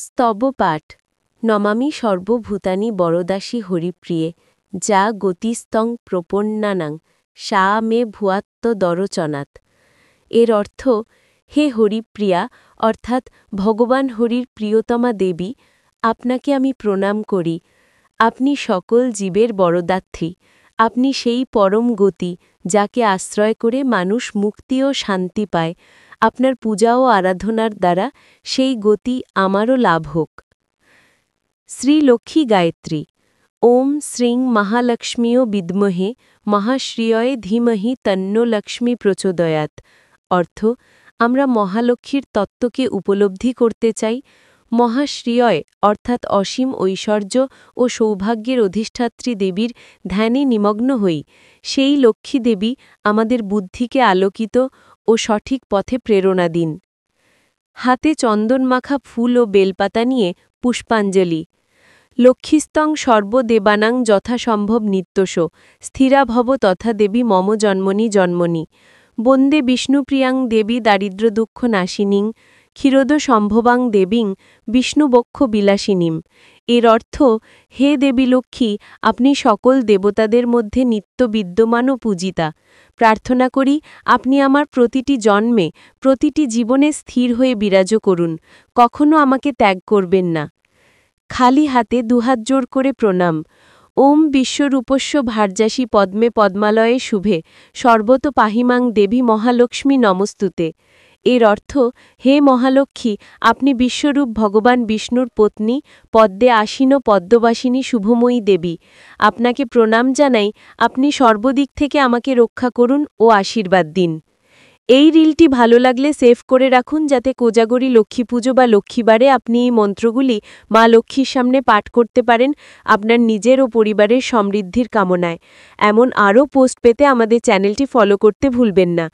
স্তবপাঠ নমামি সর্বভূতানি বরদাসী হরিপ্রিয়ে যা গতিস্তং প্রপন্নানাং সা মে ভুয়াত্মদরচনাৎ। এর অর্থ, হে হরিপ্রিয়া অর্থাৎ ভগবান হরির প্রিয়তমা দেবী, আপনাকে আমি প্রণাম করি। আপনি সকল জীবের বরদাত্রী। আপনি সেই পরম গতি যাকে আশ্রয় করে মানুষ মুক্তি ও শান্তি পায়। আপনার পূজা ও আরাধনার দ্বারা সেই গতি আমারও লাভ হোক। শ্রী লক্ষ্মী গায়ত্রী। ওম শ্রীং মহালক্ষ্মীও বিদ্মহে মহাশ্রিয়য়ে ধীমহি তন্নো লক্ষ্মী প্রচোদয়াৎ। অর্থ, আমরা মহালক্ষ্মীর তত্ত্বকে উপলব্ধি করতে চাই। মহাশ্রিয়য় অর্থাৎ অসীম ঐশ্বর্য ও সৌভাগ্যের অধিষ্ঠাত্রী দেবীর ধ্যানে নিমগ্ন হই। সেই লক্ষ্মী দেবী আমাদের বুদ্ধিকে আলোকিত ও সঠিক পথে প্রেরণা দিন। হাতে চন্দনমাখা ফুল ও বেলপাতা নিয়ে পুষ্পাঞ্জলি। লক্ষ্মীস্তং সর্বদেবানাং যথাসম্ভব নিত্যশ স্থিরা ভব তথা দেবী মম জন্মনি জন্মনি। বন্দে বিষ্ণুপ্রিয়াং দেবী দারিদ্র্যদুঃখ নাশিনীং ক্ষীরোদ সম্ভবাং দেবীং বিষ্ণুবক্ষ বিলাসিনীম। এর অর্থ, হে দেবী লক্ষ্মী, আপনি সকল দেবতাদের মধ্যে নিত্য বিদ্যমান ও পূজিতা। প্রার্থনা করি আপনি আমার প্রতিটি জন্মে, প্রতিটি জীবনে স্থির হয়ে বিরাজ করুন, কখনো আমাকে ত্যাগ করবেন না। খালি হাতে দুহাত জোড় করে প্রণাম। ওম বিশ্বরূপস্য ভার্যাসী পদ্মে পদ্মালয়ে শুভে সর্বত পাহিমাং দেবী মহালক্ষ্মী নমস্তুতে। এর অর্থ, হে মহালক্ষ্মী, আপনি বিশ্বরূপ ভগবান বিষ্ণুর পত্নী, পদ্মে আসীন পদ্মবাসিনী শুভময়ী দেবী। আপনাকে প্রণাম জানাই, আপনি সর্বদিক থেকে আমাকে রক্ষা করুন ও আশীর্বাদ দিন। এই রিলটি ভালো লাগলে সেভ করে রাখুন, যাতে কোজাগরী লক্ষ্মী পুজো বা লক্ষ্মীবারে আপনি এই মন্ত্রগুলি মা লক্ষ্মীর সামনে পাঠ করতে পারেন আপনার নিজের ও পরিবারের সমৃদ্ধির কামনায়। এমন আরও পোস্ট পেতে আমাদের চ্যানেলটি ফলো করতে ভুলবেন না।